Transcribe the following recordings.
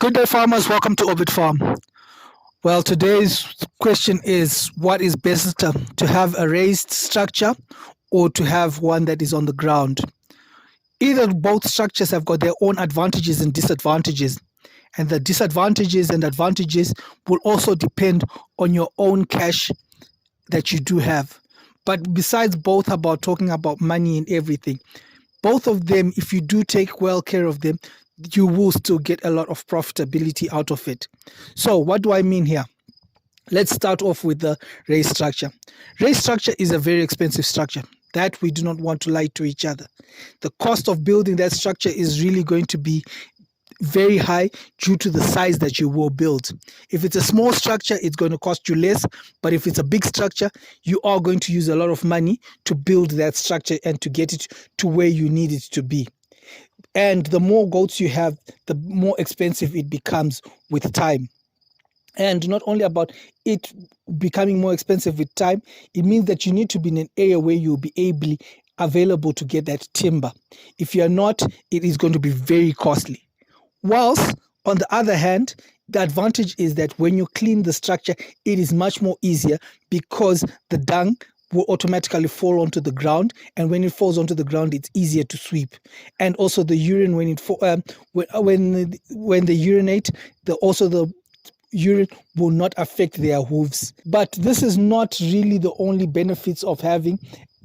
Good day, farmers. Welcome to Orbit Farm. Well, today's question is what is best to have a raised structure or to have one that is on the ground? Either both structures have got their own advantages and disadvantages, and the disadvantages and advantages will also depend on your own cash that you do have. But besides both about talking about money and everything, both of them, if you do take well care of them, you will still get a lot of profitability out of it. So what do I mean here? Let's start off with the raised structure. Raised structure is a very expensive structure. That we do not want to lie to each other. The cost of building that structure is really going to be very high due to the size that you will build. If it's a small structure, it's going to cost you less. But if it's a big structure, you are going to use a lot of money to build that structure and to get it to where you need it to be. And the more goats you have, the more expensive it becomes with time. And not only about it becoming more expensive with time, it means that you need to be in an area where you'll be available to get that timber. If you're not, it is going to be very costly. Whilst, on the other hand, the advantage is that when you clean the structure, it is much more easier because the dung will automatically fall onto the ground, and when it falls onto the ground, it's easier to sweep. And also the urine, when they urinate, the urine will not affect their hooves. But this is not really the only benefits of having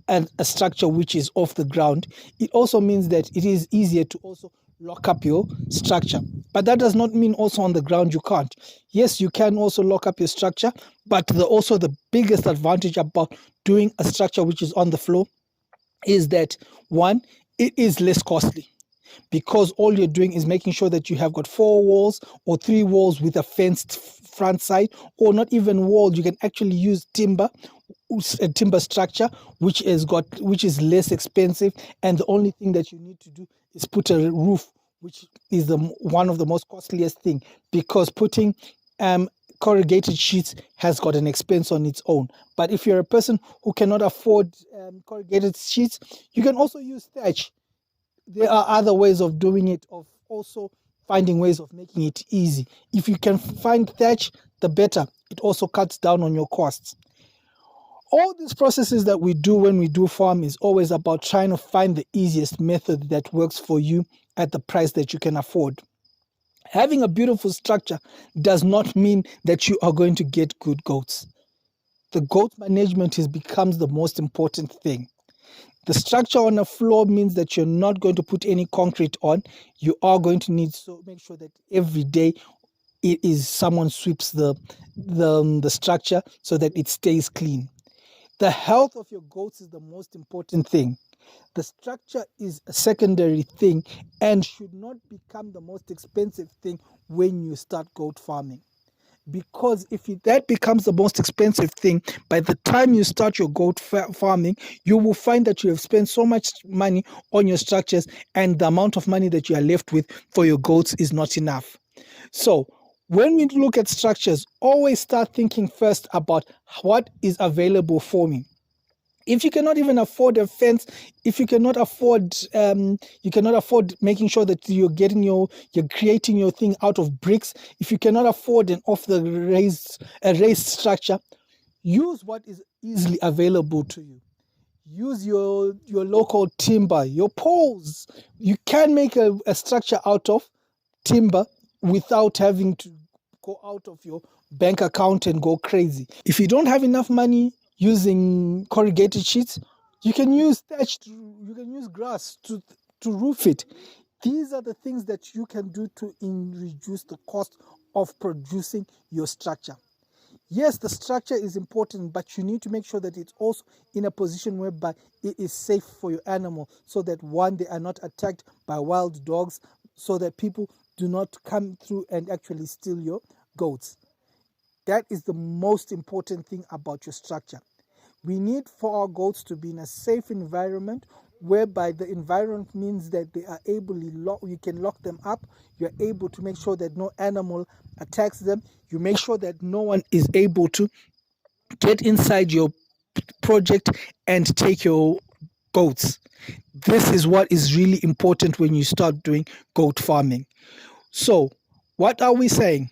a structure which is off the ground. It also means that it is easier to also lock up your structure. But that does not mean also on the ground you can't. Yes, you can also lock up your structure, but the biggest advantage about doing a structure which is on the floor is that, one, it is less costly, because all you're doing is making sure that you have got 4 walls or 3 walls with a fenced front side, or not even walls. You can actually use a timber structure which is less expensive, and the only thing that you need to do is put a roof, which is one of the most costliest thing, because putting corrugated sheets has got an expense on its own. But if you're a person who cannot afford corrugated sheets, you can also use thatch. There are other ways of doing it, of also finding ways of making it easy. If you can find thatch, the better. It also cuts down on your costs. All these processes that we do when we do farm is always about trying to find the easiest method that works for you at the price that you can afford. Having a beautiful structure does not mean that you are going to get good goats. The goat management becomes the most important thing. The structure on the floor means that you're not going to put any concrete on. You are going to need to make sure that every day someone sweeps the structure so that it stays clean. The health of your goats is the most important thing. The structure is a secondary thing and should not become the most expensive thing when you start goat farming. Because if that becomes the most expensive thing, by the time you start your goat farming, you will find that you have spent so much money on your structures, and the amount of money that you are left with for your goats is not enough. So when we look at structures, always start thinking first about what is available for me. If you cannot even afford a fence, if you cannot afford making sure that you're creating your thing out of bricks, if you cannot afford a raised structure, use what is easily available to you. Use your local timber, your poles. You can make a structure out of timber without having to go out of your bank account and go crazy. If you don't have enough money using corrugated sheets, you can use thatch, you can use grass to roof it. These are the things that you can do to reduce the cost of producing your structure. Yes, the structure is important, but you need to make sure that it's also in a position whereby it is safe for your animal, so that, one, they are not attacked by wild dogs, so that people do not come through and actually steal your goats. That is the most important thing about your structure. We need for our goats to be in a safe environment, whereby the environment means that they are you can lock them up. You're able to make sure that no animal attacks them. You make sure that no one is able to get inside your project and take your goats. This is what is really important when you start doing goat farming. So What are we saying?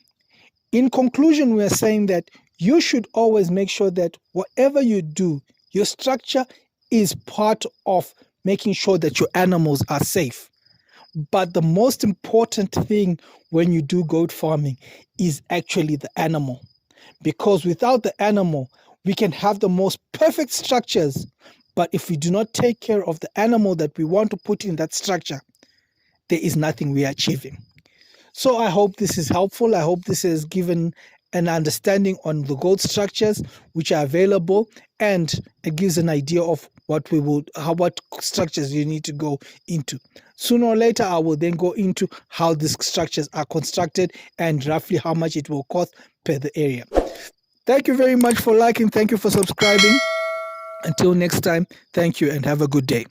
In conclusion, we are saying that you should always make sure that whatever you do, your structure is part of making sure that your animals are safe. But the most important thing when you do goat farming is actually the animal. Because without the animal, we can have the most perfect structures. But if we do not take care of the animal that we want to put in that structure, there is nothing we are achieving. So I hope this is helpful. I hope this has given an understanding on the goat structures which are available, and it gives an idea of what structures you need to go into. Sooner or later, I will then go into how these structures are constructed and roughly how much it will cost per the area. Thank you very much for liking. Thank you for subscribing. Until next time, thank you and have a good day.